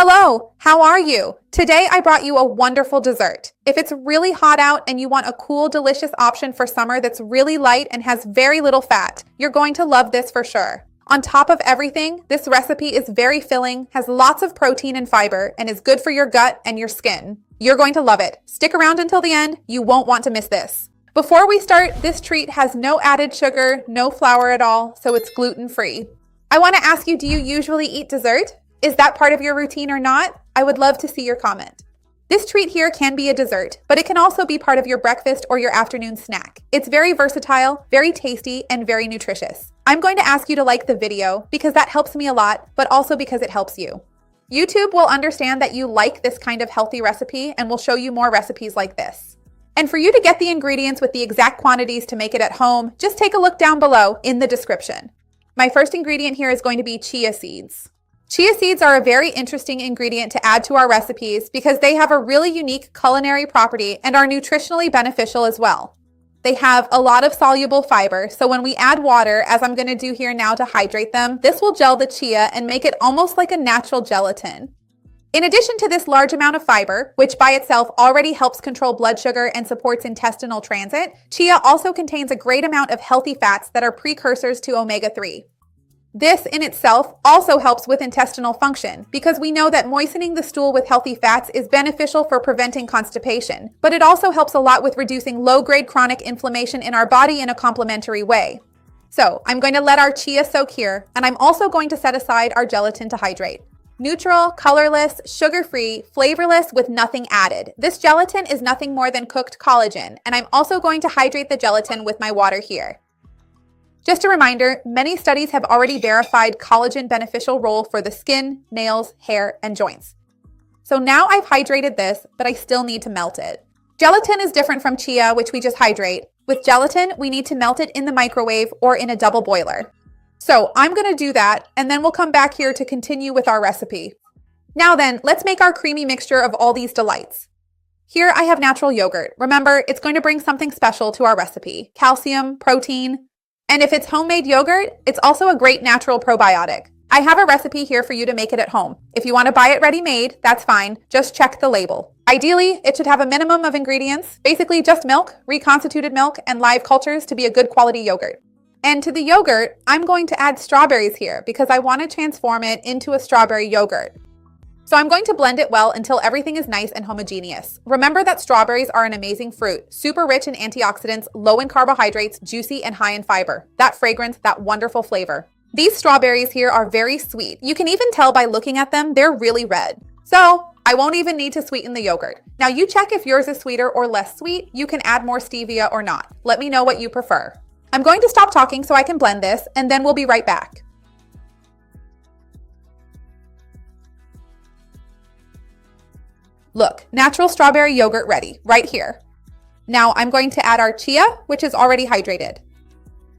Hello, how are you? Today I brought you a wonderful dessert. If it's really hot out and you want a cool, delicious option for summer that's really light and has very little fat, you're going to love this for sure. On top of everything, this recipe is very filling, has lots of protein and fiber, and is good for your gut and your skin. You're going to love it. Stick around until the end. You won't want to miss this. Before we start, this treat has no added sugar, no flour at all, so it's gluten-free. I want to ask you, do you usually eat dessert? Is that part of your routine or not? I would love to see your comment. This treat here can be a dessert, but it can also be part of your breakfast or your afternoon snack. It's very versatile, very tasty, and very nutritious. I'm going to ask you to like the video because that helps me a lot, but also because it helps you. YouTube will understand that you like this kind of healthy recipe and will show you more recipes like this. And for you to get the ingredients with the exact quantities to make it at home, just take a look down below in the description. My first ingredient here is going to be chia seeds. Chia seeds are a very interesting ingredient to add to our recipes because they have a really unique culinary property and are nutritionally beneficial as well. They have a lot of soluble fiber, so when we add water, as I'm going to do here now to hydrate them, this will gel the chia and make it almost like a natural gelatin. In addition to this large amount of fiber, which by itself already helps control blood sugar and supports intestinal transit, chia also contains a great amount of healthy fats that are precursors to omega-3. This in itself also helps with intestinal function because we know that moistening the stool with healthy fats is beneficial for preventing constipation, but it also helps a lot with reducing low-grade chronic inflammation in our body in a complementary way. So I'm going to let our chia soak here, and I'm also going to set aside our gelatin to hydrate. Neutral, colorless, sugar-free, flavorless with nothing added. This gelatin is nothing more than cooked collagen, and I'm also going to hydrate the gelatin with my water here. Just a reminder, many studies have already verified collagen beneficial role for the skin, nails, hair, and joints. So now I've hydrated this, but I still need to melt it. Gelatin is different from chia, which we just hydrate. With gelatin, we need to melt it in the microwave or in a double boiler. So I'm going to do that, and then we'll come back here to continue with our recipe. Now then, let's make our creamy mixture of all these delights. Here I have natural yogurt. Remember, it's going to bring something special to our recipe. Calcium, protein. And if it's homemade yogurt, it's also a great natural probiotic. I have a recipe here for you to make it at home. If you want to buy it ready-made, that's fine. Just check the label. Ideally, it should have a minimum of ingredients, basically just milk, reconstituted milk, and live cultures to be a good quality yogurt. And to the yogurt, I'm going to add strawberries here because I want to transform it into a strawberry yogurt. So I'm going to blend it well until everything is nice and homogeneous. Remember that strawberries are an amazing fruit, super rich in antioxidants, low in carbohydrates, juicy and high in fiber. That fragrance, that wonderful flavor. These strawberries here are very sweet. You can even tell by looking at them, they're really red. So I won't even need to sweeten the yogurt. Now you check if yours is sweeter or less sweet. You can add more stevia or not. Let me know what you prefer. I'm going to stop talking so I can blend this, and then we'll be right back. Look, natural strawberry yogurt ready, right here. Now I'm going to add our chia, which is already hydrated.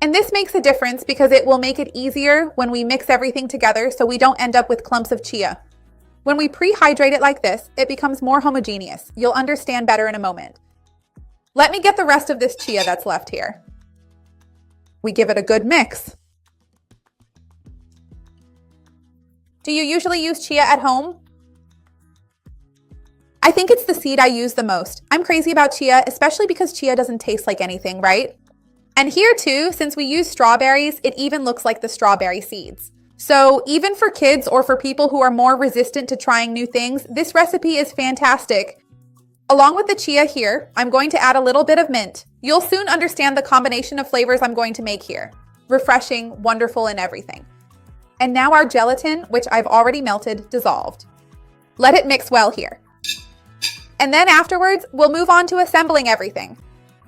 And this makes a difference because it will make it easier when we mix everything together so we don't end up with clumps of chia. When we pre-hydrate it like this, it becomes more homogeneous. You'll understand better in a moment. Let me get the rest of this chia that's left here. We give it a good mix. Do you usually use chia at home? I think it's the seed I use the most. I'm crazy about chia, especially because chia doesn't taste like anything, right? And here too, since we use strawberries, it even looks like the strawberry seeds. So even for kids or for people who are more resistant to trying new things, this recipe is fantastic. Along with the chia here, I'm going to add a little bit of mint. You'll soon understand the combination of flavors I'm going to make here. Refreshing, wonderful, and everything. And now our gelatin, which I've already melted, dissolved. Let it mix well here. And then afterwards, we'll move on to assembling everything.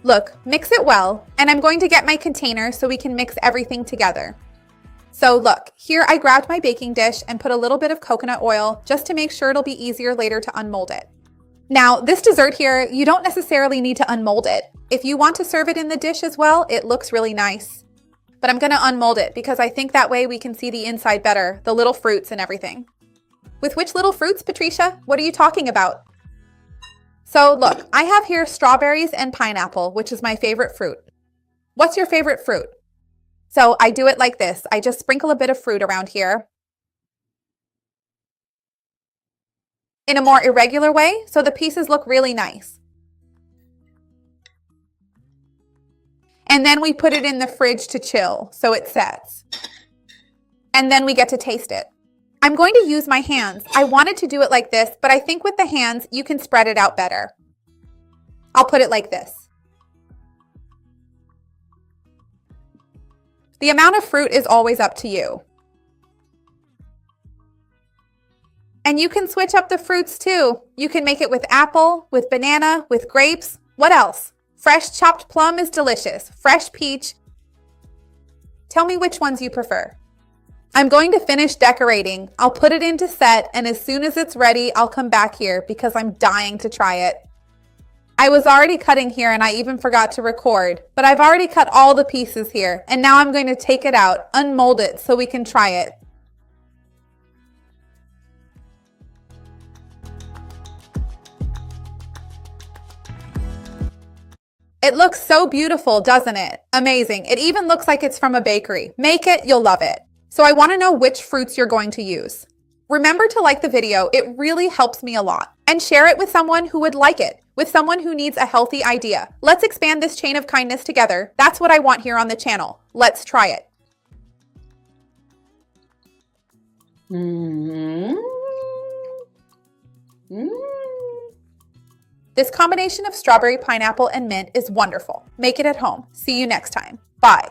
Look, mix it well, and I'm going to get my container so we can mix everything together. So look, here I grabbed my baking dish and put a little bit of coconut oil just to make sure it'll be easier later to unmold it. Now, this dessert here, you don't necessarily need to unmold it. If you want to serve it in the dish as well, it looks really nice. But I'm going to unmold it because I think that way we can see the inside better, the little fruits and everything. With which little fruits, Patricia? What are you talking about? So look, I have here strawberries and pineapple, which is my favorite fruit. What's your favorite fruit? So I do it like this. I just sprinkle a bit of fruit around here. in a more irregular way so the pieces look really nice. And then we put it in the fridge to chill so it sets. And then we get to taste it. I'm going to use my hands. I wanted to do it like this, but I think with the hands, you can spread it out better. I'll put it like this. The amount of fruit is always up to you. And you can switch up the fruits too. You can make it with apple, with banana, with grapes. What else? Fresh chopped plum is delicious. Fresh peach. Tell me which ones you prefer. I'm going to finish decorating. I'll put it into set, and as soon as it's ready, I'll come back here because I'm dying to try it. I was already cutting here and I even forgot to record, but I've already cut all the pieces here, and now I'm going to take it out, unmold it so we can try it. It looks so beautiful, doesn't it? Amazing. It even looks like it's from a bakery. Make it, you'll love it. So I want to know which fruits you're going to use. Remember to like the video. It really helps me a lot. And share it with someone who would like it, with someone who needs a healthy idea. Let's expand this chain of kindness together. That's what I want here on the channel. Let's try it. This combination of strawberry, pineapple, and mint is wonderful. Make it at home. See you next time. Bye.